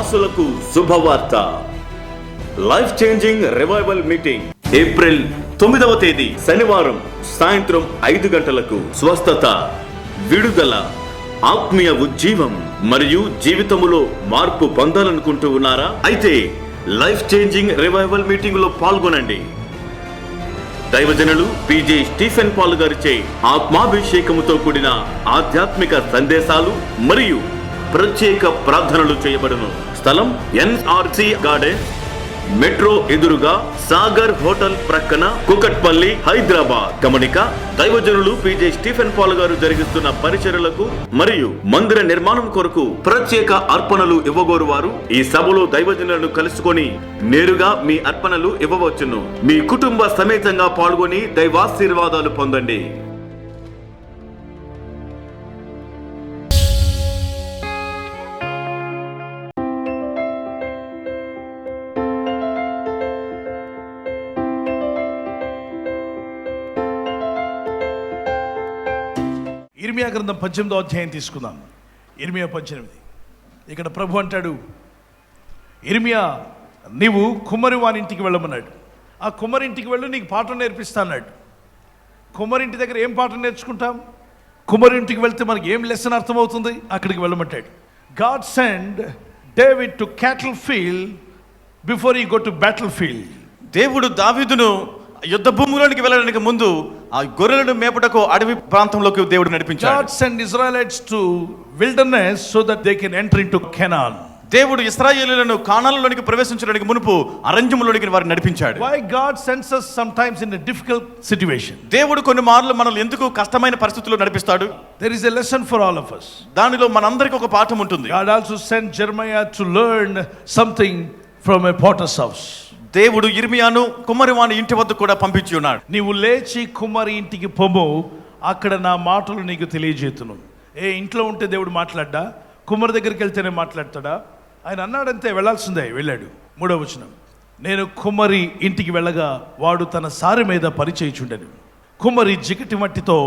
వాసులకు శుభవార్త. Life changing revival meeting ఏప్రిల్ 9వ తేదీ శనివారం సాయంత్రం 5 గంటలకు. స్వస్థత, విడుదల, ఆత్మీయ ఉజ్జీవం మరియు జీవితములో మార్పు పొందాలనుకుంటూ ఉన్నారా? అయితే లైఫ్ చేంజింగ్ రివైవల్ మీటింగ్ లో పాల్గొనండి. దైవజనులు PJ స్టీఫెన్ పాల్ గారిచే ఆత్మాభిషేకముతో కూడిన ఆధ్యాత్మిక సందేశాలు మరియు ప్రత్యేక ప్రార్థనలు చేయబడును. స్థలం NRC గార్డెన్, మెట్రో ఎదురుగా, సాగర్ హోటల్ ప్రక్కన, కుకట్పల్లి, హైదరాబాద్. గమనిక: దైవజనులు PJ స్టీఫెన్ పాల్ గారు జరిగిస్తున్న పరిచర్యలకు మరియు మందిర నిర్మాణం కొరకు ప్రత్యేక అర్పణలు ఇవ్వగోరు వారు ఈ సభలో దైవజనులను కలుసుకొని నేరుగా మీ అర్పణలు ఇవ్వవచ్చును. మీ కుటుంబ సమేతంగా పాల్గొని దైవాశీర్వాదాలు పొందండి. ఇర్మియా గ్రంథం 18వ అధ్యాయం తీసుకుందాం. ఇర్మియా 18. ఇక్కడ ప్రభు అంటాడు, ఇర్మియా నీవు కుమ్మరి వాని ఇంటికి వెళ్ళమన్నాడు. ఆ కుమ్మరింటికి వెళ్ళు, నీకు పాఠం నేర్పిస్తా అన్నాడు. కుమ్మరింటి దగ్గర ఏం పాఠం నేర్చుకుంటాం? కుమ్మరింటికి వెళ్తే మనకి ఏం లెసన్ అర్థమవుతుంది? అక్కడికి వెళ్ళమంటాడు. God send David to cattle field before he go to battle field. దేవుడు దావీదును యుద్ధ భూమిలోనికి వెళ్ళడానికి ముందు ఆ గొర్రెలను మేపుటకు అడవి ప్రాంతంలోకి దేవుడు నడిపించాడు. God sent Israelites to wilderness so that they can enter into Canaan. దేవుడు ఇశ్రాయేలీయులను కానానులోనికి ప్రవేశించడానికి మునుపు అరణ్యములోనికి వారిని నడిపించాడు. Why God sends us sometimes in a difficult situation? దేవుడు కొన్ని మార్లు మనల్ని ఎందుకు కష్టమైన పరిస్థితుల్లో నడిపిస్తాడు? There is a lesson for all of us. దానిలో మనందరికీ ఒక పాఠం ఉంటుంది. God also sent Jeremiah to learn something from a potter's house. దేవుడు ఇర్మియాను కుమ్మరి వాని ఇంటి వద్ద కూడా పంపించి ఉన్నాడు. నీవు లేచి కుమ్మరి ఇంటికి పొమ్ము, అక్కడ నా మాటలు నీకు తెలియజేతును. ఇంట్లో ఉంటే దేవుడు మాట్లాడ్డా? కుమ్మరి దగ్గరికి వెళ్తేనే మాట్లాడతాడా? ఆయన అన్నాడంతే, వెళ్ళాల్సిందే. వెళ్ళాడు. 3వ వచనం, నేను కుమ్మరి ఇంటికి వెళ్ళగా వాడు తన సారి మీద పని చేయుచుండెను. కుమ్మరి జిగటి మట్టితో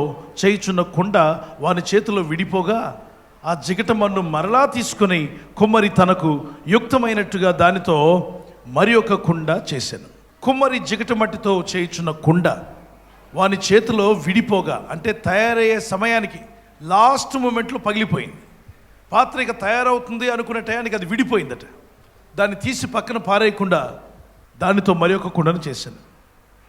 చేయుచున్న కుండ వాని చేతిలో విడిపోగా ఆ జిగట మన్ను మరలా తీసుకుని కుమ్మరి తనకు యుక్తమైనట్టుగా దానితో మరి ఒక కుండ చేశాను. కుమ్మరి జిగట మట్టితో చేయుచున్న కుండ వాని చేతిలో విడిపోగా, అంటే తయారయ్యే సమయానికి లాస్ట్ మూమెంట్లో పగిలిపోయింది. పాత్ర ఇక తయారవుతుంది అనుకునే టయానికి అది విడిపోయిందట. దాన్ని తీసి పక్కన పారేయకుండా దానితో మరి ఒక కుండను చేశాను.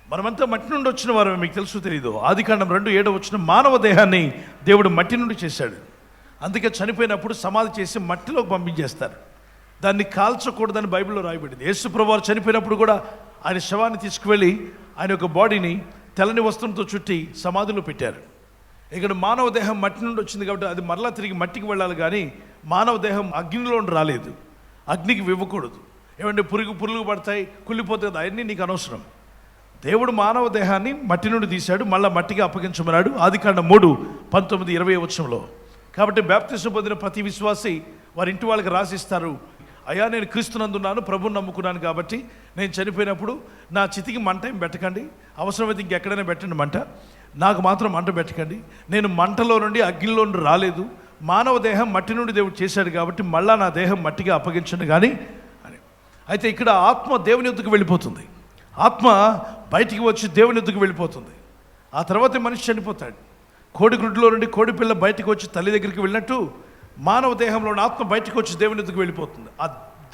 మనమంతా మట్టి నుండి వచ్చిన వారు, మీకు తెలుసు తెలీదు, ఆదికాండం 2:7 వచ్చిన మానవ దేహాన్ని దేవుడు మట్టి నుండి చేశాడు. అందుకే చనిపోయినప్పుడు సమాధి చేసి మట్టిలోకి పంపించేస్తారు. దాన్ని కాల్చకూడదని బైబిల్లో రాయబడింది. యేసు ప్రభువారు చనిపోయినప్పుడు కూడా ఆయన శవాన్ని తీసుకువెళ్ళి ఆయన యొక్క బాడీని తెల్లని వస్త్రంతో చుట్టి సమాధిలో పెట్టారు. ఇక్కడ మానవ దేహం మట్టి నుండి వచ్చింది కాబట్టి అది మరలా తిరిగి మట్టికి వెళ్ళాలి, కానీ మానవ దేహం అగ్నిలో రాలేదు. అగ్నికి ఇవ్వకూడదు. ఏమంటే పురుగు పడతాయి, కుళ్ళిపోతుంది, అవన్నీ నీకు అనవసరం. దేవుడు మానవ దేహాన్ని మట్టి నుండి తీశాడు, మళ్ళీ మట్టికి అప్పగించమన్నాడు. ఆదికాండం 3:19-20 వచనంలో. కాబట్టి బాప్తిసం పొందిన ప్రతి విశ్వాసి వారి ఇంటి వాళ్ళకి రాసిస్తారు, అయ్యా నేను క్రీస్తునందున్నాను, ప్రభువుని నమ్ముకున్నాను, కాబట్టి నేను చనిపోయినప్పుడు నా చితికి మంట ఏం పెట్టకండి, అవసరమైతే ఇంకెక్కడైనా పెట్టండి మంట, నాకు మాత్రం మంట పెట్టకండి. నేను మంటలో నుండి అగ్నిలో నుండి రాలేదు, మానవ దేహం మట్టి నుండి దేవుడు చేశాడు కాబట్టి మళ్ళా నా దేహం మట్టిగా అప్పగించండి కానీ అని. అయితే ఇక్కడ ఆత్మ దేవుని యొద్దకు వెళ్ళిపోతుంది. ఆత్మ బయటికి వచ్చి దేవుని యొద్దకు వెళ్ళిపోతుంది. ఆ తర్వాత మనిషి చనిపోతాడు. కోడి గుడ్లో నుండి కోడి పిల్ల బయటకు వచ్చి తల్లి దగ్గరికి వెళ్ళినట్టు మానవ దేహంలో ఆత్మ బయటకు వచ్చి దేవుని ఎదుగు వెళ్ళిపోతుంది. ఆ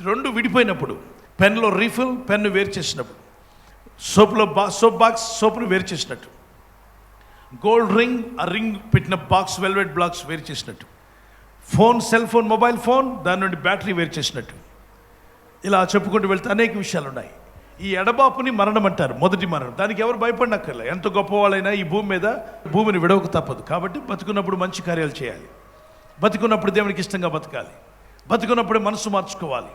రెండు విడిపోయినప్పుడు, పెన్లో రీఫిల్, పెన్ను వేరు చేసినప్పుడు, సోప్ బాక్స్ సోప్ను వేరు చేసినట్టు, గోల్డ్ రింగ్, ఆ రింగ్ పెట్టిన బాక్స్, వెల్వెట్ బాక్స్ వేరు చేసినట్టు, phone, cell phone, mobile phone, దాని నుండి బ్యాటరీ వేరు చేసినట్టు, ఇలా చెప్పుకుంటూ వెళ్తే అనేక విషయాలు ఉన్నాయి. ఈ ఎడబాపుని మరణం అంటారు, మొదటి మరణం. దానికి ఎవరు భయపడినక్కర్లే. ఎంత గొప్పవాళ్ళైనా ఈ భూమి మీద భూమిని విడవక తప్పదు. కాబట్టి బతుకున్నప్పుడు మంచి కార్యాలు చేయాలి, బతుకున్నప్పుడు దేవునికి ఇష్టంగా బతకాలి, బతుకున్నప్పుడే మనసు మార్చుకోవాలి,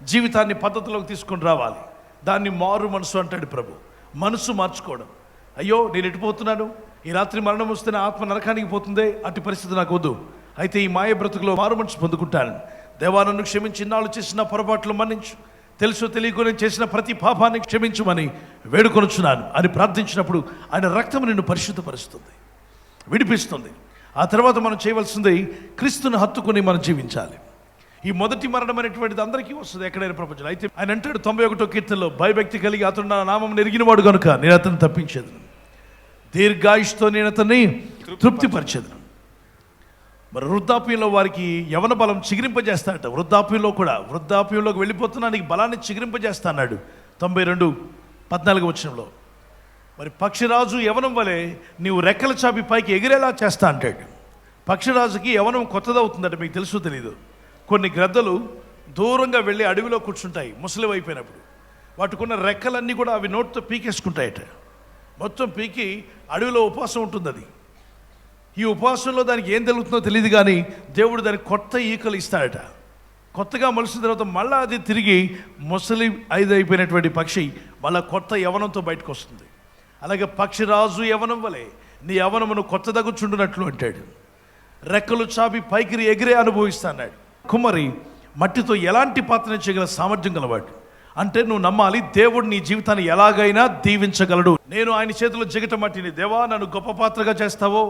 జీవితాన్ని పద్ధతిలోకి తీసుకొని రావాలి. దాన్ని మారు మనసు అంటాడు ప్రభు. మనసు మార్చుకోవడం. అయ్యో నేను ఎటుపోతున్నాను, ఈ రాత్రి మరణం వస్తే నా ఆత్మ నరకానికి పోతుందే, అట్టి పరిస్థితి నాకు వద్దు. అయితే ఈ మాయ బ్రతుకులో మారు మనసు పొందుకుంటాను. దేవా నన్ను క్షమించి, ఇన్నాళ్ళు చేసిన పొరపాట్లు మన్నించు, తెలుసో తెలియకొని చేసిన ప్రతి పాపాన్ని క్షమించమని వేడుకొనుచున్నాను అని ప్రార్థించినప్పుడు ఆయన రక్తం నిన్ను పరిశుద్ధపరుస్తుంది, విడిపిస్తుంది. ఆ తర్వాత మనం చేయవలసింది క్రీస్తుని హత్తుకుని మనం జీవించాలి. ఈ మొదటి మరణం అనేటువంటిది అందరికీ వస్తుంది ఎక్కడైనా ప్రపంచంలో. అయితే ఆయన అంటాడు 91వ కీర్తనలో, భయభక్తి కలిగి అతడు నా నామం ఎరిగినవాడు కనుక నేను అతన్ని తప్పించేదను, దీర్ఘాయుష్తో నేను అతన్ని తృప్తిపరిచేదను. మరి వృద్ధాప్యంలో వారికి యవన బలం చిగురింపజేస్తాడట. వృద్ధాప్యంలోకి వెళ్ళిపోతున్నా నీకు బలాన్ని చిగురింపజేస్తా అన్నాడు 92:14 వచనంలో. మరి పక్షిరాజు యవనం వలె నీవు రెక్కల చాపి పైకి ఎగిరేలా చేస్తా అంటాడు. పక్షిరాజుకి యవనం కొత్తదవుతుందట, మీకు తెలుసో తెలీదు. కొన్ని గ్రద్దలు దూరంగా వెళ్ళి అడవిలో కూర్చుంటాయి ముసలివి అయిపోయినప్పుడు. వాటికున్న రెక్కలన్నీ కూడా అవి నోటితో పీకేసుకుంటాయట. మొత్తం పీకి అడవిలో ఉపవాసం ఉంటుంది అది. ఈ ఉపవాసంలో దానికి ఏం తెలుగుతుందో తెలియదు, కానీ దేవుడు దానికి కొత్త ఈకలు ఇస్తాడట. కొత్తగా మొలిసిన తర్వాత మళ్ళీ అది తిరిగి ముసలి అయిపోయినటువంటి పక్షి మళ్ళీ కొత్త యవనంతో బయటకు వస్తుంది. అలాగే పక్షిరాజు యవనం వలె నీ యవనమును కొత్తదగుచుండునట్లు అంటాడు. రెక్కలు చాపి పైకి ఎగిరే అనుభవిస్తా అన్నాడు. కుమ్మరి మట్టితో ఎలాంటి పాత్ర చేయగల సామర్థ్యం గలవాడు. అంటే నువ్వు నమ్మాలి, దేవుడు నీ జీవితాన్ని ఎలాగైనా దీవించగలడు. నేను ఆయన చేతిలో జిగట మట్టిని, దేవా నన్ను గొప్ప పాత్రగా చేస్తావో,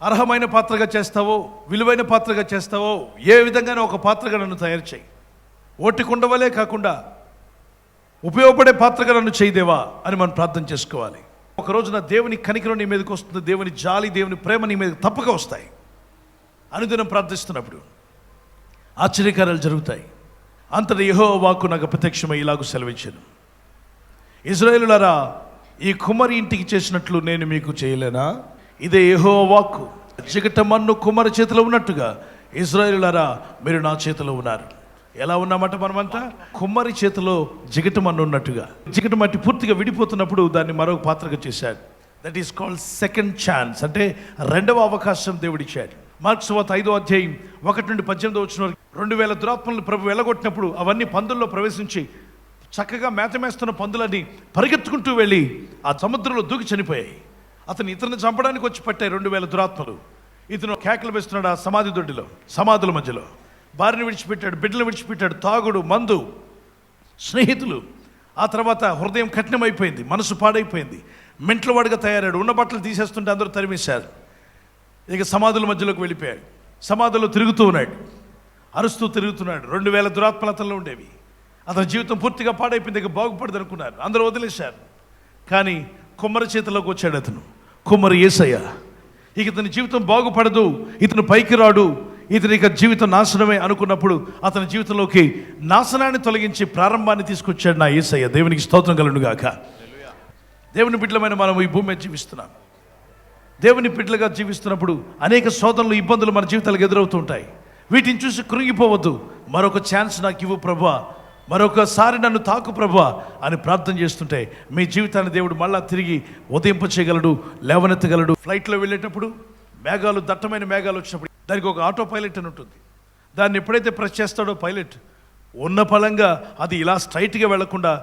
అర్హమైన పాత్రగా చేస్తావో, విలువైన పాత్రగా చేస్తావో, ఏ విధంగానే ఒక పాత్రగా నన్ను తయారు చేయి. ఓటి కుండవలే కాకుండా ఉపయోగపడే పాత్రగా నన్ను చేయదేవా అని మనం ప్రార్థన చేసుకోవాలి. ఒక రోజున దేవుని కనికరం నీ మీదకి వస్తుంది, దేవుని జాలి, దేవుని ప్రేమ నీ మీదకి తప్పక వస్తాయి. అనుదినం ప్రార్థిస్తున్నప్పుడు ఆశ్చర్యకార్యాలు జరుగుతాయి. అంతటి యెహోవా వాక్కు నాకు ప్రత్యక్షమై ఇలాగూ సెలవిచ్చాను, ఇశ్రాయేలులారా, ఈ కుమ్మరి ఇంటికి చేసినట్లు నేను మీకు చేయలేనా? ఇదే యెహోవా వాక్కు. జిగట మన్ను కుమ్మరి చేతిలో ఉన్నట్టుగా ఇశ్రాయేలులారా మీరు నా చేతిలో ఉన్నారు. ఎలా ఉన్నామట మనమంతా? కుమ్మరి చేతిలో జిగట మన్ను ఉన్నట్టుగా. జిగట మట్టి పూర్తిగా విడిపోతున్నప్పుడు దాన్ని మరొక పాత్రగా చేశాడు. That is called second chance, అంటే రెండవ అవకాశం దేవుడిచ్చాడు. మార్క్స్ వార్త 5వ అధ్యాయం 1-18 వచనం. 2000 దురాత్మలను ప్రభు వెళ్ళగొట్టినప్పుడు అవన్నీ పందుల్లో ప్రవేశించి చక్కగా మేతమేస్తున్న పందులన్నీ పరిగెత్తుకుంటూ వెళ్ళి ఆ సముద్రంలో దూకి చనిపోయాయి. ఇతన్ని చంపడానికి వచ్చి పట్టాయి 2000 దురాత్మలు. ఇతను కేకలు వేస్తున్నాడు ఆ సమాధి దొడ్డిలో, సమాధుల మధ్యలో. భార్యను విడిచిపెట్టాడు, బిడ్డలు విడిచిపెట్టాడు, తాగుడు, మందు, స్నేహితులు. ఆ తర్వాత హృదయం కఠినమైపోయింది, మనసు పాడైపోయింది, మెంట్ల వాడిగా తయారాడు. ఉన్న బట్టలు తీసేస్తుంటే అందరూ తరిమేశారు. ఇక సమాధుల మధ్యలోకి వెళ్ళిపోయాడు. సమాధుల్లో తిరుగుతూ ఉన్నాడు, అరుస్తూ తిరుగుతున్నాడు. 2000 దురాత్మలు అతనిలో ఉండేవి. అతని జీవితం పూర్తిగా పాడైపోయింది, ఇక బాగుపడదు అనుకున్నారు, అందరూ వదిలేశారు. కానీ కుమ్మరి చేతిలోకి వచ్చాడు అతను, కుమ్మరి యేసయ్య. ఇక ఇతని జీవితం బాగుపడదు, ఇతను పైకి రాడు, ఇతని ఇక జీవితం నాశనమే అనుకున్నప్పుడు అతని జీవితంలోకి నాశనాన్ని తొలగించి ప్రారంభాన్ని తీసుకొచ్చాడు నా యేసయ్య. దేవునికి స్తోత్రం కలుగును గాక. దేవుని బిడ్డలమైన మనం ఈ భూమి మీద జీవిస్తున్నాం. దేవుని బిడ్డలుగా జీవిస్తున్నప్పుడు అనేక శోధనలు, ఇబ్బందులు మన జీవితాలకు ఎదురవుతూ ఉంటాయి. వీటిని చూసి కృంగిపోవద్దు. మరొక ఛాన్స్ నాకు ఇవ్వు ప్రభువా, మరొకసారి నన్ను తాకు ప్రభువా అని ప్రార్థన చేస్తుంటే మీ జీవితాన్ని దేవుడు మళ్ళా తిరిగి ఉదయింప చేయగలడు, లేవనెత్తగలడు. ఫ్లైట్లో వెళ్ళేటప్పుడు మేఘాలు, దట్టమైన మేఘాలు వచ్చినప్పుడు దానికి ఒక ఆటో పైలట్ అని ఉంటుంది. దాన్ని ఎప్పుడైతే ప్రెస్ చేస్తాడో పైలట్, ఉన్న ఫలంగా అది ఇలా స్ట్రైట్గా వెళ్లకుండా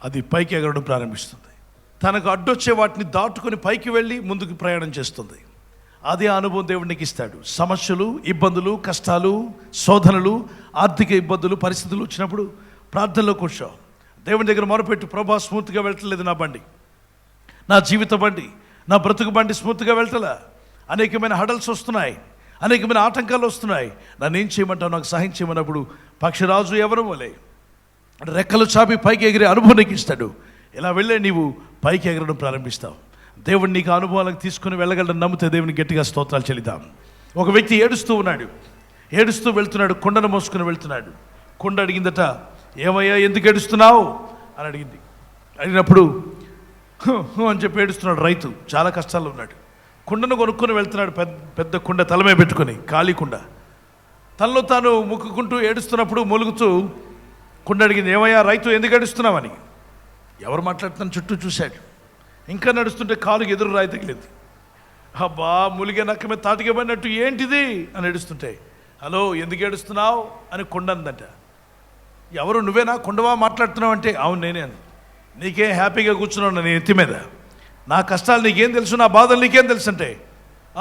అది పైకి ఎగరడం ప్రారంభిస్తుంది. తనకు అడ్డొచ్చే వాటిని దాటుకొని పైకి వెళ్ళి ముందుకు ప్రయాణం చేస్తుంది. అదే అనుభవం దేవుడు నీకు ఇస్తాడు. సమస్యలు, ఇబ్బందులు, కష్టాలు, శోధనలు, ఆర్థిక ఇబ్బందులు, పరిస్థితులు వచ్చినప్పుడు ప్రార్థనలో కూర్చో, దేవుని దగ్గర మొరపెట్టు, ప్రభా స్మూత్గా వెళ్ళట్లేదు నా బండి, నా జీవిత బండి, నా బ్రతుకు బండి స్మూత్గా వెళ్ళటలా, అనేకమైన హడల్స్ వస్తున్నాయి, అనేకమైన ఆటంకాలు వస్తున్నాయి, నన్ను ఏం చేయమంటావు, నాకు సహాయం చేయమన్నప్పుడు పక్షిరాజు ఎవరు వలే రెక్కలు చాపి పైకి ఎగిరే అనుభవం నీకు ఇస్తాడు. ఇలా వెళ్ళే నీవు పైకి ఎగరడం ప్రారంభిస్తావు. దేవుడు నీకు అనుభవాలకు తీసుకుని వెళ్ళగలని నమ్మితే దేవుని గట్టిగా స్తోత్రాలు చెల్లిద్దాం. ఒక వ్యక్తి ఏడుస్తూ ఉన్నాడు, ఏడుస్తూ వెళ్తున్నాడు, కొండను మోసుకుని వెళ్తున్నాడు. కొండ అడిగిందట, ఏమయ్యా ఎందుకు ఏడుస్తున్నావు అని అడిగింది. అడిగినప్పుడు అని చెప్పి ఏడుస్తున్నాడు. రైతు చాలా కష్టాల్లో ఉన్నాడు. కుండను కొనుక్కొని వెళ్తున్నాడు, పెద్ద కుండ తలమే పెట్టుకొని, ఖాళీ కుండ. తనలో తాను ముక్కుకుంటూ ఏడుస్తున్నప్పుడు మూలుగుతూ కుండ అడిగింది, ఏమయ్యా రైతు ఎందుకు ఏడుస్తున్నావని. ఎవరు మాట్లాడుతున్న చుట్టూ చూశాడు. ఇంకా నడుస్తుంటే కాలుకి ఎదురు రాయి తగిలింది. అబ్బా ములిగే నక్క మీద తాటికబడినట్టు ఏంటిది అని ఏడుస్తుంటే, హలో ఎందుకు ఏడుస్తున్నావు అని కొండ అందంట. ఎవరు, నువ్వేనా కొండవా మాట్లాడుతున్నావు అంటే, అవును నేనే. నీకేం హ్యాపీగా కూర్చున్నావు నేను ఎత్తి మీద, నా కష్టాలు నీకేం తెలుసు, నా బాధలు నీకేం తెలుసు అంటే,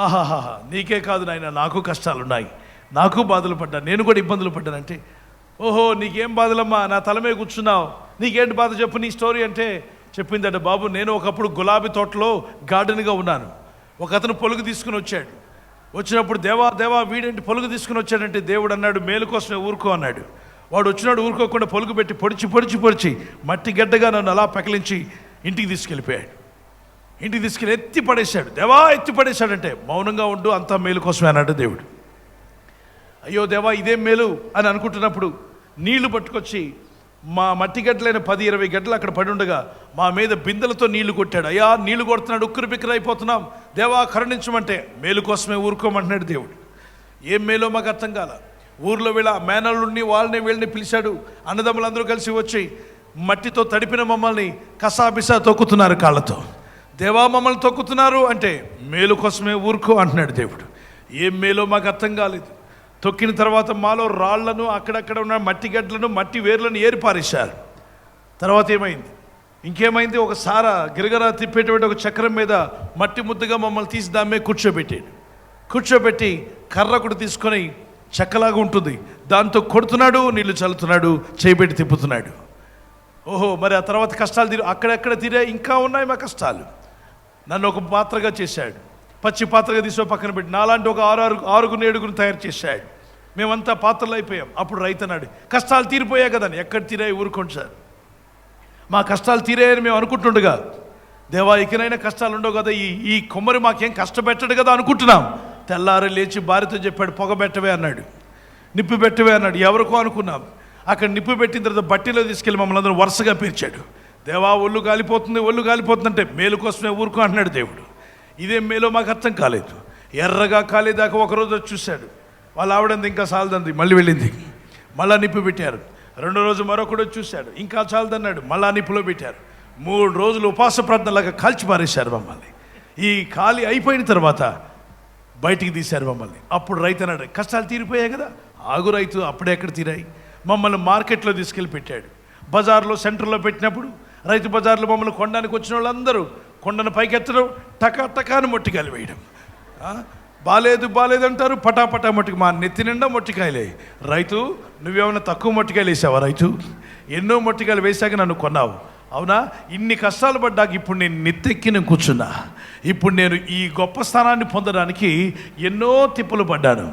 ఆహాహా నీకే కాదు నాయన, నాకు కష్టాలు ఉన్నాయి, నాకు బాధలు పడ్డాను, నేను కూడా ఇబ్బందులు పడ్డానంటే, ఓహో నీకేం బాధలమ్మా, నా తలమే కూర్చున్నావు, నీకేంటి బాధ చెప్పు నీ స్టోరీ అంటే చెప్పిందట. బాబు నేను ఒకప్పుడు గులాబీ తోటలో గార్డెన్గా ఉన్నాను. ఒక అతను పొలుగు తీసుకుని వచ్చాడు. వచ్చినప్పుడు దేవా దేవా వీడేంటి పొలుగు తీసుకుని వచ్చాడంటే దేవుడు అన్నాడు మేలు కోసమే ఊరుకో అన్నాడు. వాడు వచ్చినాడు ఊరుకోకుండా పొలుగు పెట్టి పొడిచి మట్టి గడ్డగా నన్ను అలా పెకలించి ఇంటికి తీసుకెళ్ళిపోయాడు. ఇంటికి తీసుకెళ్ళి ఎత్తి పడేశాడు. దేవా ఎత్తి పడేశాడంటే మౌనంగా ఉండు, అంతా మేలు కోసమే అన్నాడు దేవుడు. అయ్యో దేవా ఇదేం మేలు అని అనుకుంటున్నప్పుడు నీళ్లు పట్టుకొచ్చి మా మట్టి గడ్డలైన 10-20 గడ్డలు అక్కడ పడి ఉండగా మా మీద బిందెలతో నీళ్లు కొట్టాడు. అయ్యా నీళ్లు కొడుతున్నాడు, ఉక్కిరి బిక్కిరి అయిపోతున్నాం, దేవా కరుణించమంటే మేలు కోసమే ఊరుకోమంటున్నాడు దేవుడు. ఏం మేలో మాకు అర్థం కాల. ఊర్లో వీళ్ళ మేనల్ని వాళ్ళని వీళ్ళని పిలిచాడు. అన్నదమ్ములందరూ కలిసి వచ్చి మట్టితో తడిపిన మమ్మల్ని కసాబిసా తొక్కుతున్నారు కాళ్ళతో. దేవా మమ్మల్ని తొక్కుతున్నారు అంటే మేలు కోసమే ఊరుకో అంటున్నాడు దేవుడు. ఏం మేలో మాకు అర్థం కాలేదు. తొక్కిన తర్వాత మాలో రాళ్లను అక్కడక్కడ ఉన్న మట్టి గడ్డలను మట్టి వేర్లను ఏరిపారేశారు. తర్వాత ఏమైంది? ఇంకేమైంది? ఒక సారా గిరగరా తిప్పేటువంటి ఒక చక్రం మీద మట్టి ముద్దగా మమ్మల్ని తీసి దామే కూర్చోబెట్టాడు. కూర్చోబెట్టి కర్ర కూడా తీసుకొని చెక్కలాగా ఉంటుంది దాంతో కొడుతున్నాడు, నీళ్లు చల్లుతున్నాడు, చేయబెట్టి తిప్పుతున్నాడు. ఓహో, మరి ఆ తర్వాత కష్టాలు అక్కడెక్కడ తీరే ఇంకా ఉన్నాయి మా కష్టాలు. నన్ను ఒక పాత్రగా చేశాడు, పచ్చి పాత్రగా తీసి పక్కన పెట్టి నాలాంటి ఒక 6-7 తయారు చేశాడు. మేమంతా పాత్రలు అయిపోయాం. అప్పుడు రైతు అన్నాడు, కష్టాలు తీరిపోయాయి కదా. ఎక్కడ తీరాయి? ఊరుకోండి సార్, మా కష్టాలు తీరాయని మేము అనుకుంటుండగా దేవా ఇకనైనా కష్టాలు ఉండవు కదా, ఈ కొమ్మరి మాకేం కష్టపెట్టడు కదా అనుకుంటున్నాం. తెల్లారి లేచి భార్యతో చెప్పాడు, పొగ పెట్టవే అన్నాడు, నిప్పు పెట్టవే అన్నాడు. ఎవరికో అనుకున్నాం. అక్కడ నిప్పు పెట్టిన తర్వాత బట్టీలో తీసుకెళ్ళి మమ్మల్ని అందరూ వరుసగా పీల్చాడు. దేవా ఒళ్ళు కాలిపోతుంది అంటే మేలు కోసమే ఊరుకో అంటున్నాడు దేవుడు. ఇదేం మేలో మాకు అర్థం కాలేదు. ఎర్రగా కాలేదాకా ఒకరోజు వచ్చి చూశాడు. వాళ్ళ ఆవిడంది ఇంకా చాలదంది, మళ్ళీ వెళ్ళింది. మళ్ళా నిప్పు పెట్టారు. 2వ రోజు మరొకడు వచ్చి చూశాడు, ఇంకా చాలదన్నాడు, మళ్ళా నిప్పులో పెట్టారు. 3 రోజులు ఉపవాస ప్రార్థనలాగా కాల్చి పారేశారు మమ్మల్ని. ఈ ఖాళీ అయిపోయిన తర్వాత బయటికి తీశారు మమ్మల్ని. అప్పుడు రైతు అన్నాడు, కష్టాలు తీరిపోయాయి కదా. ఆగు రైతు, అప్పుడే ఎక్కడ తీరాయి? మమ్మల్ని మార్కెట్లో తీసుకెళ్ళి పెట్టాడు. బజార్లో సెంటర్లో పెట్టినప్పుడు రైతు బజార్లో మమ్మల్ని కొనడానికి వచ్చిన వాళ్ళందరూ కొండను పైకెత్తడం, టకాని మొట్టికాయలు వేయడం. బాలేదు అంటారు, పటాపటా మొట్టికి మా నెత్తి నిండా మొట్టికాయలే. రైతు, నువ్వేమైనా తక్కువ మొట్టికాయలు వేసావా రైతు? ఎన్నో మొట్టికాయలు వేశాక నన్ను కొన్నావు, అవునా? ఇన్ని కష్టాలు పడ్డాక ఇప్పుడు నేను నెత్తెక్కి కూర్చున్నా. ఇప్పుడు నేను ఈ గొప్ప స్థానాన్ని పొందడానికి ఎన్నో తిప్పలు పడ్డాను.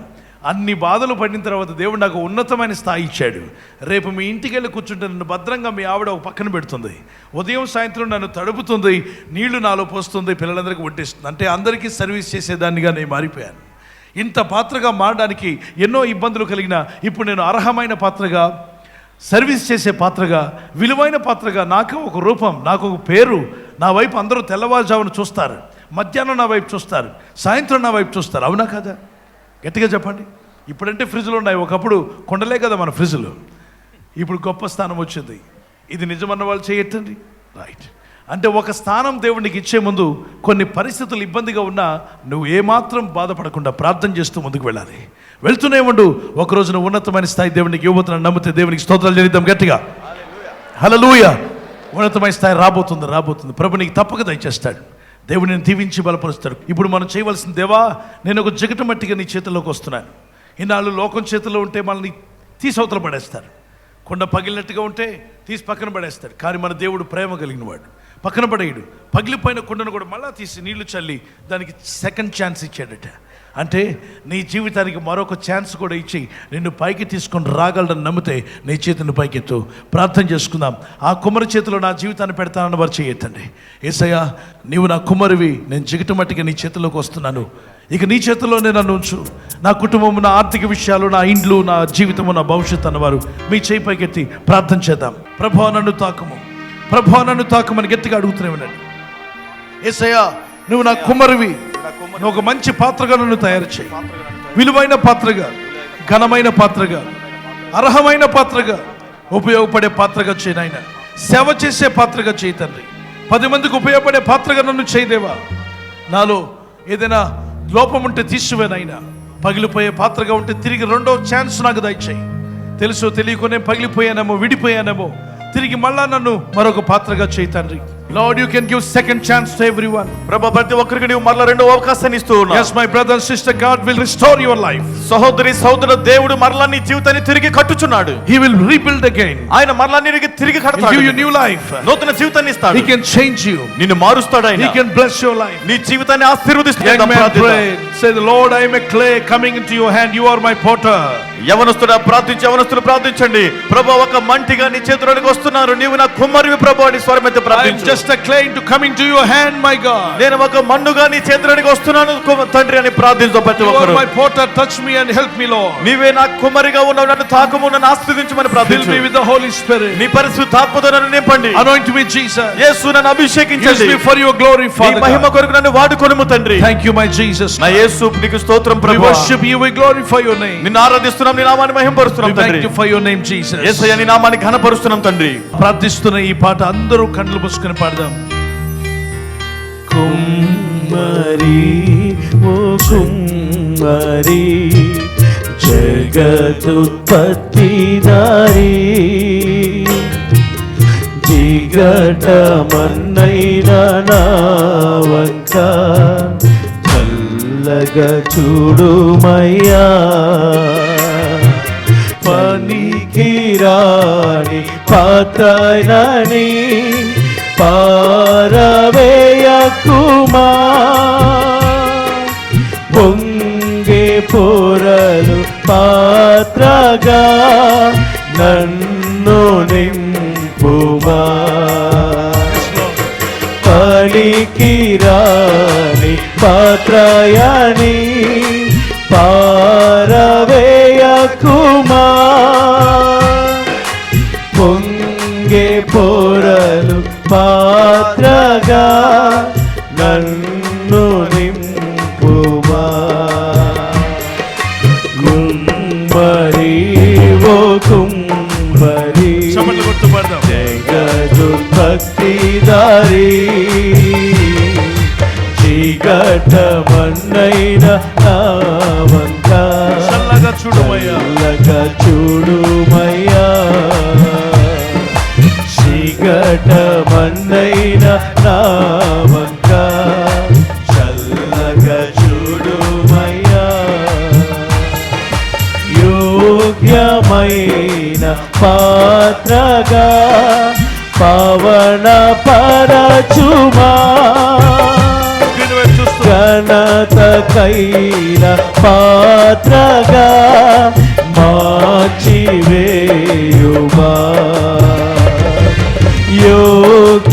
అన్ని బాధలు పడిన తర్వాత దేవుడు నాకు ఉన్నతమైన స్థాయి ఇచ్చాడు. రేపు మీ ఇంటికి వెళ్ళి కూర్చుంటే నన్ను భద్రంగా మీ ఆవిడ ఒక పక్కన పెడుతుంది, ఉదయం సాయంత్రం నన్ను తడుపుతుంది, నీళ్లు నాలో పోస్తుంది, పిల్లలందరికీ వడ్డిస్తుంది. అంటే అందరికీ సర్వీస్ చేసేదాన్నిగా నేను మారిపోయాను. ఇంత పాత్రగా మారడానికి ఎన్నో ఇబ్బందులు కలిగిన ఇప్పుడు నేను అర్హమైన పాత్రగా, సర్వీస్ చేసే పాత్రగా, విలువైన పాత్రగా, నాకు ఒక రూపం, నాకు ఒక పేరు. నా వైపు అందరూ తెల్లవారుజామున చూస్తారు, మధ్యాహ్నం నా వైపు చూస్తారు, సాయంత్రం నా వైపు చూస్తారు. అవునా కదా? గట్టిగా చెప్పండి. ఇప్పుడంటే ఫ్రిడ్జ్లు ఉన్నాయి, ఒకప్పుడు కొండలే కదా మన ఫ్రిడ్జ్లు. ఇప్పుడు గొప్ప స్థానం వచ్చింది. ఇది నిజమన్న వాళ్ళు చేయొద్దండి. రైట్. అంటే ఒక స్థానం దేవునికి ఇచ్చే ముందు కొన్ని పరిస్థితులు ఇబ్బందిగా ఉన్నా నువ్వు ఏమాత్రం బాధపడకుండా ప్రార్థన చేస్తూ ముందుకు వెళ్ళాలి. వెళ్తూనే ఉండు. ఒకరోజు నువ్వు ఉన్నతమైన స్థాయి దేవునికి ఇవ్వబోతున్నాను నమ్మితే దేవునికి స్తోత్రాలు చెల్లిద్దాం గట్టిగా. హల్లెలూయా. ఉన్నతమైన స్థాయి రాబోతుంది. ప్రభు నీకు తప్పక దయచేస్తాడు. దేవుడు నేను దీవించి బలపరుస్తాడు. ఇప్పుడు మనం చేయవలసిన, దేవా నేను ఒక జిగట మట్టిగా నీ చేతుల్లోకి వస్తున్నాను. ఇన్నాళ్ళు లోకం చేతుల్లో ఉంటే మనల్ని తీసి అవతల పడేస్తారు. కొండ పగిలినట్టుగా ఉంటే తీసి పక్కన పడేస్తాడు. కానీ మన దేవుడు ప్రేమ కలిగిన వాడు, పక్కన పడేయడు. పగిలిపోయిన కుండను కూడా మళ్ళా తీసి నీళ్లు చల్లి దానికి సెకండ్ ఛాన్స్ ఇచ్చాడట. అంటే నీ జీవితానికి మరొక ఛాన్స్ కూడా ఇచ్చి నిన్ను పైకి తీసుకొని రాగలడని నమ్మితే నీ చేతిని పైకెత్తు. ప్రార్థన చేసుకుందాం. ఆ కుమ్మరి చేతిలో నా జీవితాన్ని పెడతానని వారు చేయొద్దండి. యేసయ్యా, నీవు నా కుమ్మరివి, నేను జిగట మట్టిగా నీ చేతిలోకి వస్తున్నాను. ఇక నీ చేతుల్లోనే నన్ను ఉంచు. నా కుటుంబం, నా ఆర్థిక విషయాలు, నా ఇండ్లు, నా జీవితము, నా భవిష్యత్తు అన్నవారు మీ చేయి పైకెత్తి ప్రార్థన చేద్దాం. ప్రభువా నన్ను తాకమని గట్టిగా అడుగుతూనే ఉండండి. యేసయ్యా, నువ్వు నా కుమ్మరివి, నువ్వు ఒక మంచి పాత్రగా నన్ను తయారు చేయి. విలువైన పాత్రగా, ఘనమైన పాత్రగా, అర్హమైన పాత్రగా, ఉపయోగపడే పాత్రగా చేయి నాయన. సేవ చేసే పాత్రగా చేయి తండ్రి. 10 మందికి ఉపయోగపడే పాత్రగా నన్ను చేయదేవా. నాలో ఏదైనా లోపం ఉంటే తీసివేనైనా, పగిలిపోయే పాత్రగా ఉంటే తిరిగి 2వ ఛాన్స్ నాకు దయచేయి. తెలుసో తెలియకునే పగిలిపోయానేమో, విడిపోయానేమో, తిరిగి మళ్ళా నన్ను మరొక పాత్రగా చేయి తండ్రి. Lord, you can give second chance to everyone. ప్రభు ప్రతి ఒక్కరికి నీవు మరలా రెండో అవకాశాన్ని ఇస్తూ ఉన్నావు. Yes, my brother and sister, God will restore your life. సహోదరి సహోదరుడు, దేవుడు మరలా నీ జీవితాన్ని తిరిగి కట్టుచున్నాడు. He will rebuild again. ఆయన మరలా నీకు తిరిగి He'll కడతాడు. give you new life. నూతన జీవితాన్ని ఇస్తాడు. He can change you. నిన్ను మారుస్తాడు ఆయన. He can bless your life. నీ జీవితాన్ని ఆశీర్వదిస్తాడు. Young man, pray. Say, the Lord, I am a clay coming into your hand. You are my potter. యవనస్తుడు ప్రార్థించండి. ప్రభు ఒక మంటిగా నీ చేతుల్లోకి వస్తున్నాను, నీవు నా కుమ్మరివి ప్రభు అని స్వరమెత్తి I am ప్రార్థించు. just a clay to coming to your hand, my God. నేను ఒక మన్నుగా నీ చేతుల్లోకి వస్తున్నాను తండ్రి అని ప్రార్థించు. ప్రతి You are ఒక్కరు my potter. Touch me and help me, Lord. నీవే నా కుమ్మరిగా ఉన్నావు, నన్ను తాకుము, నన్ను ఆశీర్వదించమని Fill ప్రార్థించు. me with the Holy Spirit. నీ పరిశుద్ధాత్మతో నన్ను నింపండి. Anoint me, Jesus. యేసు నన్ను Use అభిషేకించండి. me for your glory, నీ Father మహిమ God. కొరకు నన్ను వాడుకొనుము తండ్రి. Thank you, my Jesus. నా యేసు నీకు స్తోత్రం We ప్రభువా. worship you. We glorify your name. నిన్ను ఆరాధిస్తున్నాం, నీ నామాన్ని We మహిమపరుస్తున్నాం తండ్రి. magnify your name, Jesus. యేసయ్య నీ నామాన్ని ఘనపరుస్తున్నాం తండ్రి. ప్రార్థిస్తున్న ఈ పాట అందరూ కళ్ళు మూసుకొని పాడదాం. కుమ్మరి ఓ కుమ్మరి జగదుత్పత్తిదారి జిగటమన్నైన నా వంక చల్లగా చూడుమయ్యా పనికిరాని పాత్రనని పారవేయకుమా పొంగే పొరలు పాత్రగా నన్ను నింపుమా పనికిరాని పాత్రయని పారవేయకుమా పొంగే పొరలు పాత్రగా నన్ను నింపుమా కుమ్మరి ఓ కుమ్మరి చప్పట్లు కొడుతూ పాడదాం. జగదు భక్తిదారి చీకటమన్నైన నా వంక చల్లగా చూడుమయ్యా. చల్లగా చూడుమయ్యా చీకటమన్నైన నా వంక చల్లగా చూడుమయ్యా యోగ్యమైన పాత్రగా పవన పరచుమా స్క్రీన్ వైపు చూస్తూ ఘనత కైల పాత్రగా మార్చివేయుమా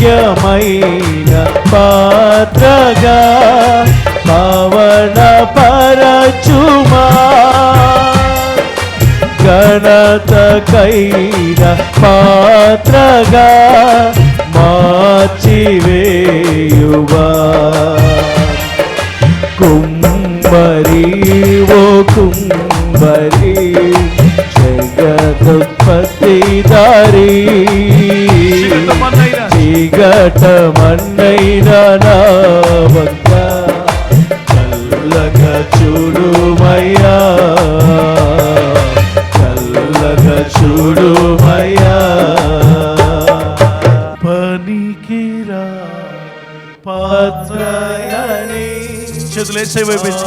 యోగ్యమైన పాత్రగా పవన పరచుమా ఘనత కైల పాత్రగా మార్చివేయువా కుమ్మరి ఓ కుమ్మరి జగదుత్పత్తిదారి చీకటమన్నైన నా వంక చల్లగా చూడుమయ్యా చల్లగా చూడుమయ్యా పనికిరా పాత్రయని చేతులు వేసే వైపు ఎత్తి.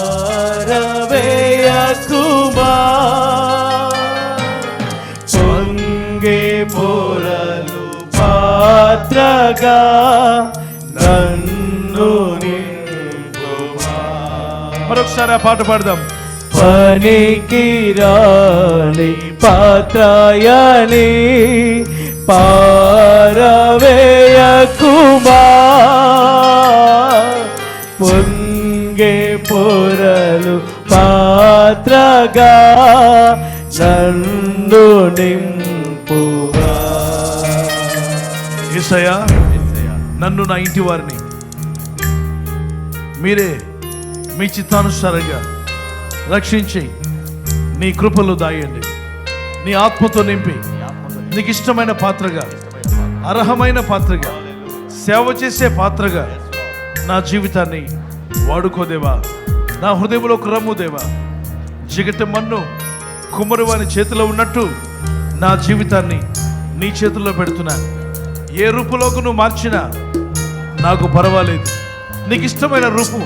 పారవేయకుమా పొంగే పొరలు పాత్రగా నన్ను నింపుమా మరొకసారి ఆ పాట పాడదాం. పనికిరాని పాత్రయని పారవేయకుమా పొంగే పొరలు పాత్రగా నన్ను నింపుమా యేసయ్యా, నన్ను నా ఇంటి వారిని మీరే మీ చిత్తానుసారంగా రక్షించి నీ కృపలో దాయండి. నీ ఆత్మతో నింపి నీకు ఇష్టమైన పాత్రగా, అర్హమైన పాత్రగా, సేవ చేసే పాత్రగా నా జీవితాన్ని వాడుకోదేవా. నా హృదయంలోకి రమ్ము దేవా. జిగట మన్ను కుమ్మరి వారి చేతిలో ఉన్నట్టు నా జీవితాన్ని నీ చేతుల్లో పెడుతున్నాను. ఏ రూపులోకి నువ్వు మార్చినా నాకు పర్వాలేదు, నీకు ఇష్టమైన రూపం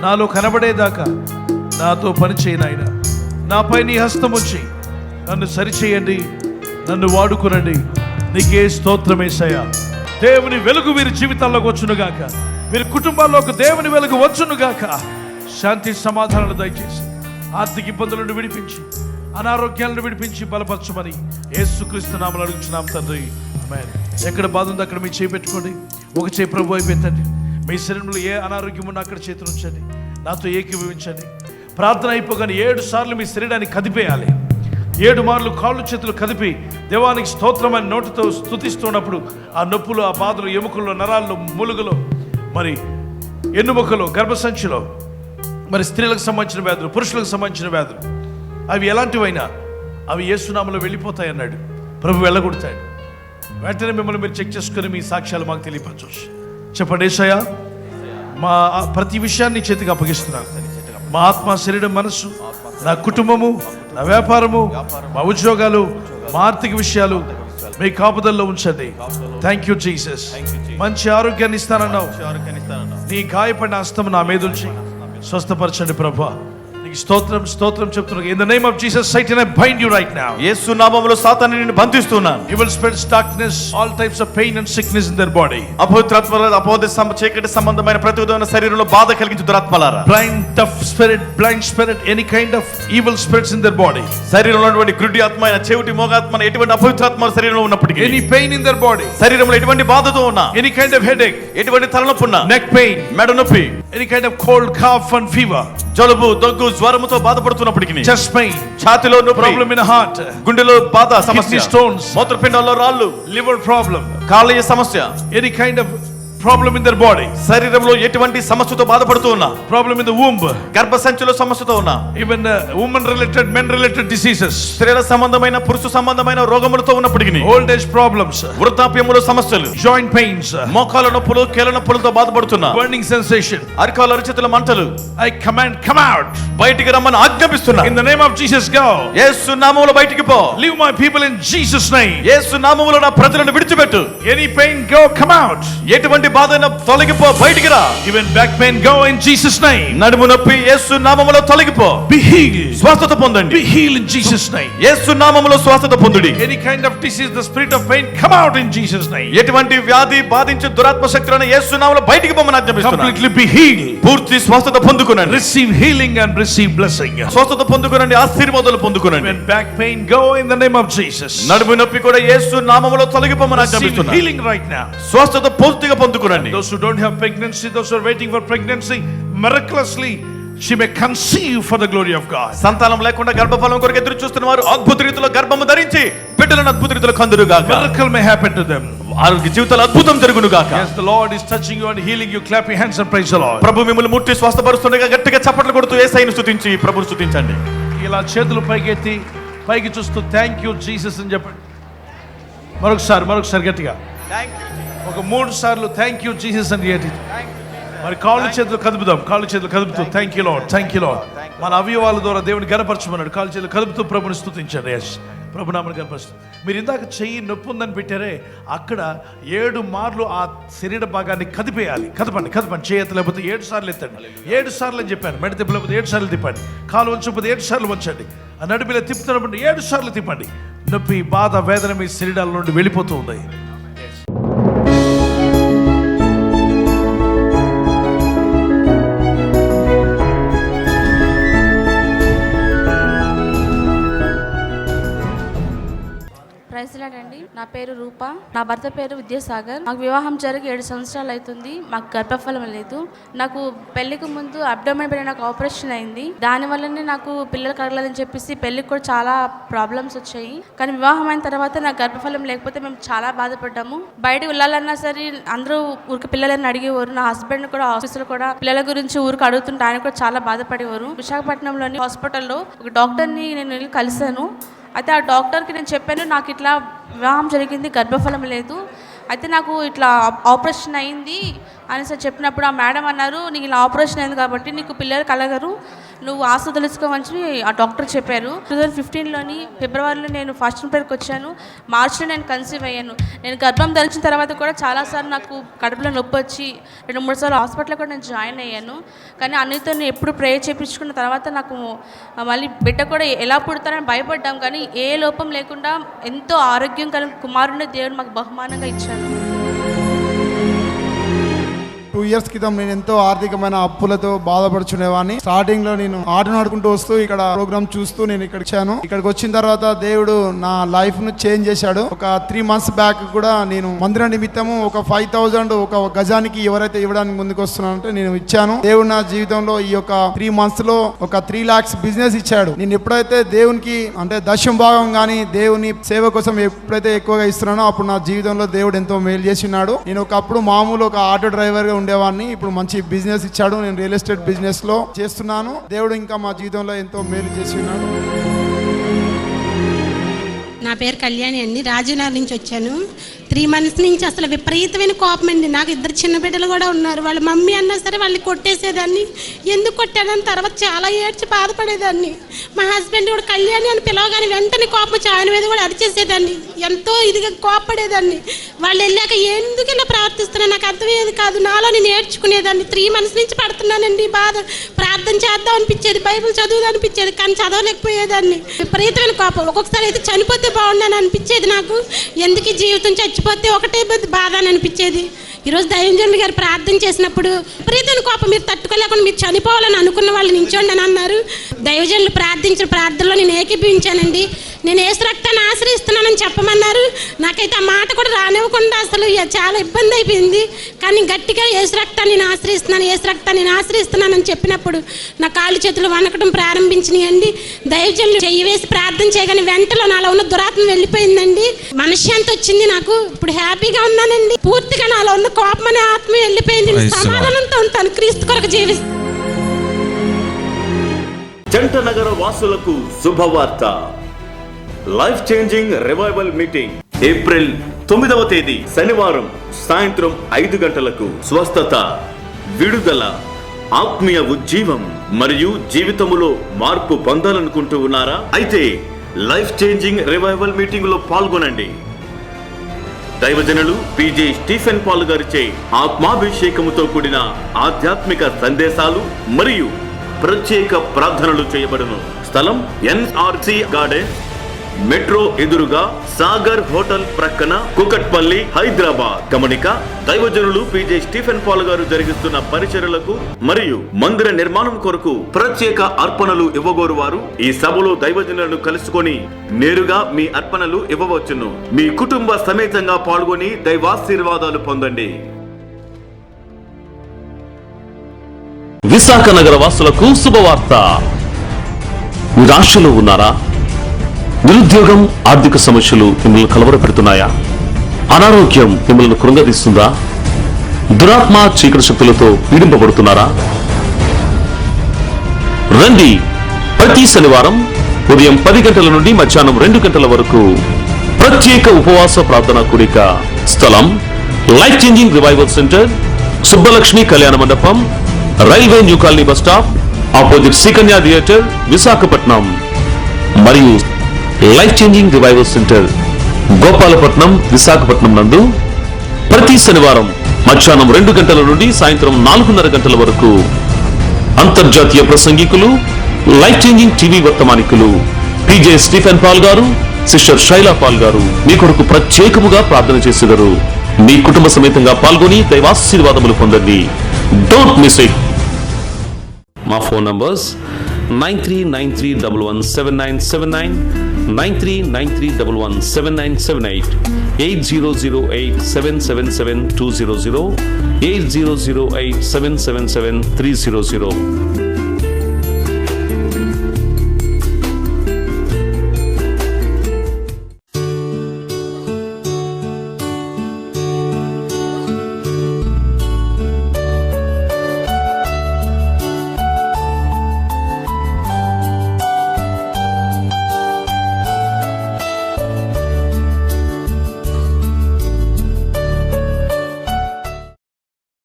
నాలో కనబడేదాకా నాతో పని చేయి నాయన. నాపై నీ హస్తం ఉంచి నన్ను సరిచేయండి, నన్ను వాడుకునండి. నీకే స్తోత్రమేసయ్యా. దేవుని వెలుగు వీరి జీవితాల్లోకి వచ్చునుగాక, వీరి కుటుంబాల్లోకి దేవుని వెలుగు వచ్చునుగాక. శాంతి సమాధానాలు దయచేసి ఆర్థిక ఇబ్బందుల నుండి విడిపించి, అనారోగ్యాలను విడిపించి బలపరచమని యేసుక్రీస్తు నామములో అడుగుచున్నాం తండ్రి, ఆమేన్. ఎక్కడ బాధ ఉందో అక్కడ మీ చేయి పెట్టుకోండి, ఒక చేయి ప్రభు వైపు ఎత్తండి. మీ శరీరంలో ఏ అనారోగ్యం ఉన్నా అక్కడ చేతులు ఉంచండి, నాతో ఏకీభవించండి. ప్రార్థన అయిపోగానే 7 సార్లు మీ శరీరాన్ని కదిపేయాలి. 7 మార్లు కాళ్ళు చేతులు కదిపి దేవానికి స్తోత్రమైన నోటితో స్తుతిస్తున్నప్పుడు ఆ నొప్పులు, ఆ బాధలు, ఎముకల్లో, నరాల్లో, ములుగులో, మరి ఎన్నుముకలో, గర్భసంచిలో, మరి స్త్రీలకు సంబంధించిన వ్యాధులు, పురుషులకు సంబంధించిన వ్యాధులు, అవి ఎలాంటివైనా అవి యేసునామములో వెళ్ళిపోతాయి అన్నాడు ప్రభు. వెళ్ళగొడతాడు. వెంటనే మిమ్మల్ని మీరు చెక్ చేసుకుని మీ సాక్ష్యాలు మాకు తెలియపరచవచ్చు. చెప్పండి, యేసయ్యా మా ప్రతి విషయాన్ని చేతికి అప్పగిస్తున్నాను. మా ఆత్మ, శరీరం, మనస్సు, నా కుటుంబము, నా వ్యాపారము, మా ఉద్యోగాలు, మా ఆర్థిక విషయాలు మీ కాపుదల్లో ఉంచండి. Thank you Jesus. మంచి ఆరోగ్యాన్ని ఇస్తానన్నావు. నీ గాయపడిన హస్తం నా మీద ఉంచి స్వస్థపరచండి ప్రభువా. నీకు స్తోత్రం, స్తోత్రం చెప్తున్నాను. In the name of Jesus Satan, I bind you right now. యేసు నామములో సాతాను నిన్ను బంధిస్తున్నాను. Evil spirits, darkness, all types of pain and sickness in their body. చీకటి సంబంధమైన ప్రతి విధమైన శరీరంలో బాధ కలిగించు దురాత్మలారా. Blind, deaf spirit, blind spirit, any kind of evil spirits in their body. శరీరంలో ఉన్నటువంటి గుడ్డి ఆత్మ అయిన, చెవిటి మోగాత్మ, ఎటువంటి అపవిత్రాత్మ శరీరంలో ఉన్నప్పటికీ, Any pain in their body. శరీరంలో ఎటువంటి బాధతో ఉన్నా, Any kind of headache, ఎటువంటి తలనొప్పి ఉన్నా, neck pain, మెడ నొప్పి, any kind of cold, cough and fever, జలుబు, దగ్గు, జ్వరముతో బాధపడుతున్నప్పటికీ, chest pain, ఛాతిలో నొప్పి, problem in the heart, గుండెలో బాధ సమస్య, kidney stones, మూత్రపిండాల్లో రాళ్ళు, liver problem, కాలేయ సమస్య, any kind of problem in their body, శరీరంలో ఎటువంటి సమస్యతో బాధపడుతూ ఉన్నా, problem in the womb, గర్భసంచిలో సమస్యతో ఉన్నా, even woman related, men related diseases, స్త్రీల సంబంధమైన, పురుష సంబంధమైన రోగములతో ఉన్నప్పటికీ, old age problems, వృద్ధాప్యములో సమస్యలు, joint pains, మోకాల నొప్పులు, కీళ్ళ నొప్పులతో బాధపడుతున్నా, burning sensation, అరికాలు, అరిచేతుల మంటలు, I command, come out. బయటికి రమ్మని ఆజ్ఞాపిస్తున్నా. In the name of Jesus, go. యేసు నామములో బయటికి పో. Leave my people in Jesus' name. యేసు నామములో నా ప్రజలను విడిచిపెట్టు. Any pain, go, come out. ఎటువంటి బాధైనా తొలగిపో, బయటికి రా. Even back pain, go in Jesus' name. నడుము నొప్పి యేసు నామములో తొలగిపో. Be healed. స్వస్థత పొందండి. Be healed in Jesus' name. యేసు నామములో స్వస్థత పొందుడి. Any kind of disease, the spirit of pain, come out in Jesus' name. ఎటువంటి వ్యాధి బాధించే దురాత్మ శక్తులను యేసు నామములో బయటికి పొమ్మని ఆజ్ఞాపిస్తున్నా. Completely be healed. పూర్తి స్వస్థత పొందుకోనండి. Receive healing and receive blessing. స్వస్థత పొందుకోనండి, ఆశీర్వాదాలు పొందుకోనండి. When back pain, go in the name of Jesus. నడుము నొప్పి కూడా యేసు నామములో తొలగిపోమని Receive ఆజ్ఞాపిస్తున్నా. healing right now. స్వస్థత పూర్తిగా పొందుకోనండి. Those who don't have pregnancy, those who are waiting for pregnancy, miraculously she may conceive for the glory of God. సంతానం లేకుండా గర్భఫలం కొరకు ఎదురు చూస్తున్న వారు అద్భుత రీతిలో గర్భము ధరించి బిడ్డలను అద్భుత రీతిలో కందురుగాక. Miracle may happen to them. వారి జీవితాలు అద్భుతం జరుగునుగాక. Yes, the Lord is touching you and healing you. Clap your hands and praise the Lord. ప్రభు మిమ్మల్ని ముట్టి స్వస్థపరుస్తుండగా గట్టిగా చప్పట్లు కొడుతూ యేసయ్యను స్తుతించి ప్రభువును స్తుతించండి. ఇలా చేతులు పైకెత్తి పైకి చూస్తూ థ్యాంక్ యూ జీసస్ అని చెప్పండి. మరొకసారి గట్టిగా ఒక 3 సార్లు థ్యాంక్ యూ జీసస్ అని గట్టి. మరి కాళ్ళు చేతులు కదుపుదాం. కాళ్ళు చేతులు కదుపుతూ thank you lord, thank you lord. మన అవయవాల ద్వారా దేవుని గణపరచమన్నాడు. కాళ్ళు చేతులు కదుపుతూ ప్రభుని స్తుతించండి. ఎస్, ప్రభునామని గణపరుస్తూ. మీరు ఇందాక చెయ్యి నొప్పి ఉందని పెట్టారే, అక్కడ 7 మార్లు ఆ శరీర భాగాన్ని కదిపేయాలి. కదపండి చేయత, లేకపోతే 7 సార్లు ఎత్తండి. 7 సార్లు అని చెప్పాను. మెడ తిప్ప లేకపోతే 7 సార్లు తిప్పండి. కాలు వంచకపోతే 7 సార్లు వంచండి. ఆ నడిపిలో తిప్పుతున్నప్పుడు 7 సార్లు తిప్పండి. నొప్పి, బాధ, వేదన మీ శరీరాల నుండి వెళ్ళిపోతూ ఉంది. అండి, నా పేరు రూప, నా భర్త పేరు విద్యాసాగర్. మాకు వివాహం జరిగి 7 సంవత్సరాలు అవుతుంది. మాకు గర్భఫలం లేదు. నాకు పెళ్లికి ముందు అబ్డోమెన్ పైన నాకు ఆపరేషన్ అయింది. దానివల్లనే నాకు పిల్లలు కలగలేదని చెప్పేసి పెళ్లికి కూడా చాలా ప్రాబ్లమ్స్ వచ్చాయి. కానీ వివాహం అయిన తర్వాత నాకు గర్భఫలం లేకపోతే మేము చాలా బాధపడ్డాము. బయటకు వెళ్ళాలన్నా సరే అందరూ ఊరికి పిల్లలని అడిగేవారు. నా హస్బెండ్ కూడా ఆఫీసులో కూడా పిల్లల గురించి ఊరికి అడుగుతుంటే ఆయన కూడా చాలా బాధపడేవారు. విశాఖపట్నంలోని హాస్పిటల్లో ఒక డాక్టర్ని నేను వెళ్ళి కలిశాను. అయితే ఆ డాక్టర్కి నేను చెప్పాను, నాకు ఇట్లా వివాహం జరిగింది, గర్భఫలం లేదు, అయితే నాకు ఇట్లా ఆపరేషన్ అయింది, అనేసి చెప్పినప్పుడు ఆ మేడం అన్నారు, నీకు ఇలా ఆపరేషన్ అయింది కాబట్టి నీకు పిల్లలు కలగరు, నువ్వు ఆశ తెలుసుకోమని ఆ డాక్టర్ చెప్పారు. 2015లోని ఫిబ్రవరిలో నేను ఫాస్టింగ్ ప్రేయర్కి వచ్చాను. మార్చిలో నేను కన్సీవ్ అయ్యాను. నేను గర్భం ధరించిన తర్వాత కూడా చాలాసార్లు నాకు కడుపులో నొప్పి వచ్చి 2-3 సార్లు హాస్పిటల్లో కూడా నేను జాయిన్ అయ్యాను. కానీ అన్నితో నేను ఎప్పుడు ప్రేయర్ చేయించుకున్న తర్వాత నాకు మళ్ళీ బిడ్డ కూడా ఎలా పుడతారని భయపడ్డాం. కానీ ఏ లోపం లేకుండా ఎంతో ఆరోగ్యం కలిగిన కుమారుడిని దేవుడు మాకు బహుమానంగా ఇచ్చారు. 2 years క్రితం నేను ఎంతో ఆర్థికమైన అప్పులతో బాధపడుచునేవాడిని. స్టార్టింగ్ లో నేను ఆటను ఆడుకుంటూ వస్తూ ఇక్కడ ప్రోగ్రామ్ చూస్తూ నేను ఇక్కడికి వచ్చాను. ఇక్కడికి వచ్చిన తర్వాత దేవుడు నా లైఫ్ ను చేంజ్ చేశాడు. ఒక 3 months బ్యాక్ కూడా నేను మందిర నిమిత్తము ఒక 5,000 ఒక గజానికి ఎవరైతే ఇవ్వడానికి ముందుకు వస్తున్నానంటే నేను ఇచ్చాను. దేవుడు నా జీవితంలో ఈ యొక్క 3 months లో ఒక 3 lakhs బిజినెస్ ఇచ్చాడు. నేను ఎప్పుడైతే దేవునికి అంటే దశమ భాగం కానీ దేవుని సేవ కోసం ఎప్పుడైతే ఎక్కువగా ఇస్తున్నానో అప్పుడు నా జీవితంలో దేవుడు ఎంతో మేలు చేసినాడు. నేను ఒకప్పుడు మామూలు ఒక ఆటో డ్రైవర్ గా ఉండేవాడిని. ఇప్పుడు మంచి బిజినెస్ ఇచ్చాడు. నేను రియల్ ఎస్టేట్ బిజినెస్ లో చేస్తున్నాను. దేవుడు ఇంకా మా జీవితంలో ఎంతో మేలు చేసి ఉన్నాడు. నా పేరు కళ్యాణి అండి, రాజీనగర్ నుంచి వచ్చాను. 3 months నుంచి అసలు విపరీతమైన కోపం అండి. నాకు 2 చిన్న బిడ్డలు కూడా ఉన్నారు. వాళ్ళ మమ్మీ అన్నా సరే వాళ్ళని కొట్టేసేదాన్ని. ఎందుకు కొట్టాడని తర్వాత చాలా ఏడ్చి బాధపడేదాన్ని. మా హస్బెండ్ కూడా కళ్యాణి అని పిలవగానే వెంటనే కోపం వచ్చి ఆయన మీద కూడా అరిచేసేదాన్ని. ఎంతో ఇదిగా కోపపడేదాన్ని. వాళ్ళు వెళ్ళాక ఎందుకు ఇలా ప్రవర్తిస్తున్నా నాకు అర్థమయ్యేది కాదు. నాలో నేను నేర్చుకునేదాన్ని. 3 months నుంచి పడుతున్నానండి బాధ. ప్రార్థన చేద్దాం అనిపించేది, బైబిల్ చదువుదాం అనిపించేది, కానీ చదవలేకపోయేదాన్ని. విపరీతమైన కోపం. ఒక్కొక్కసారి అయితే చనిపోతే బాగుండని అనిపించేది నాకు. ఎందుకు ఈ జీవితం చచ్చిపోతే ఒకటే బాధ అని అనిపించేది. ఈరోజు దైవజనులు గారు ప్రార్థన చేసినప్పుడు విపరీతమైన కోపం మీరు తట్టుకోలేకుండా మీరు చనిపోవాలని అనుకున్న వాళ్ళు నించోండి అని అన్నారు. దైవజనులు ప్రార్థించిన ప్రార్థనలో నేను ఏకీభవించానండి. నేను యేసు రక్తాన్ని ఆశ్రయిస్తున్నానని చెప్పమన్నారు. నాకైతే ఆ మాట కూడా రానివ్వకుండా అసలు చాలా ఇబ్బంది అయిపోయింది. కానీ గట్టిగా యేసు రక్తాన్ని నేను ఆశ్రయిస్తున్నాను, యేసు రక్తాన్ని నేను ఆశ్రయిస్తున్నానని చెప్పినప్పుడు నా కాళ్ళు చేతులు వణకడం ప్రారంభించినాయండి. దైవజనులు చెయ్యి వేసి ప్రార్థన చేయగానే వెంటలో నాలో ఉన్న దురాత్మ వెళ్ళిపోయిందండి. మనశ్శాంతి వచ్చింది నాకు. ఇప్పుడు హ్యాపీగా ఉన్నానండి. పూర్తిగా నాలో ఉన్న కోపం అనే ఆత్మ వెళ్ళిపోయింది. సమాధానంతో ఉంటాను. క్రీస్తు కొరకు జీవిస్తాను. జంట నగర వాసులకు శుభవార్త. లైఫ్ చేంజింగ్ రివైవల్ మీటింగ్ ఏప్రిల్ 9వ తేదీ శనివారం సాయంత్రం 5 గంటలకు. స్వస్థత, విడుదల, ఆత్మీయ ఉజ్జీవం మరియు జీవితములో మార్పు పొందాలనుకుంటూ ఉన్నారా? అయితే లైఫ్ చేంజింగ్ రివైవల్ మీటింగ్ లో పాల్గొనండి. దైవజనులు PJ స్టీఫెన్ పాల్ గారిచే ఆత్మాభిషేకముతో కూడిన ఆధ్యాత్మిక సందేశాలు మరియు ప్రత్యేక ప్రార్థనలు చేయబడును. స్థలం NRC గార్డెన్, మెట్రో ఎదురుగా, సాగర్ హోటల్ ప్రక్కన, కుకట్పల్లి, హైదరాబాద్. గమనిక: దైవజనులు PJ స్టీఫెన్ పాల్ గారు జరిగిస్తున్న పరిచర్యలకు మరియు మందిర నిర్మాణం కొరకు ప్రత్యేక అర్పణలు ఇవ్వగోరు వారు ఈ సభలో దైవజనులను కలుసుకొని నేరుగా మీ అర్పణలు ఇవ్వవచ్చును. మీ కుటుంబ సమేతంగా పాల్గొని దైవాశీర్వాదాలు పొందండి. విశాఖ నగర వాసులకు శుభవార్త. నిరాశలో ఉన్నారా? నిరుద్యోగం, ఆర్థిక సమస్యలు మిమ్మల్ని కలవరపెడుతున్నాయా? అనారోగ్యం మిమ్మల్ని కృంగదీస్తుందా? దురాత్మ, చీకటి శక్తులతో పీడింపబడుతున్నారా? రండి. ప్రతి శనివారం ఉదయం 10 గంటల నుండి మధ్యాహ్నం 2 గంటల వరకు ప్రత్యేక ఉపవాస ప్రార్థన కూడిక. స్థలం life changing revival center, Subbalakshmi Kalyana Mandapam, railway new colony bus stop opposite Srikanya theater, Visakhapatnam. మరియు life changing revival center Gopalapatnam, Visakhapatnam నందు ప్రతి శనివారం మధ్యాహ్నం 2 గంటల నుండి సాయంత్రం 4:30 గంటల వరకు అంతర్జాతీయ ప్రసంగికులు, లైఫ్ చేంజింగ్ టీవీ వర్తమానికులు PJ Stephen Paul garu, sister Shaila Paul garu మీ కొరకు ప్రత్యేకముగా ప్రార్థన చేసేవారు. మీ కుటుంబ సమేతంగా పాల్గొని దైవాశీర్వాదములు పొందండి. Don't miss it. మా ఫోన్ నంబర్స్ 9393117979, 9393117978, 8008777200, 8008777300.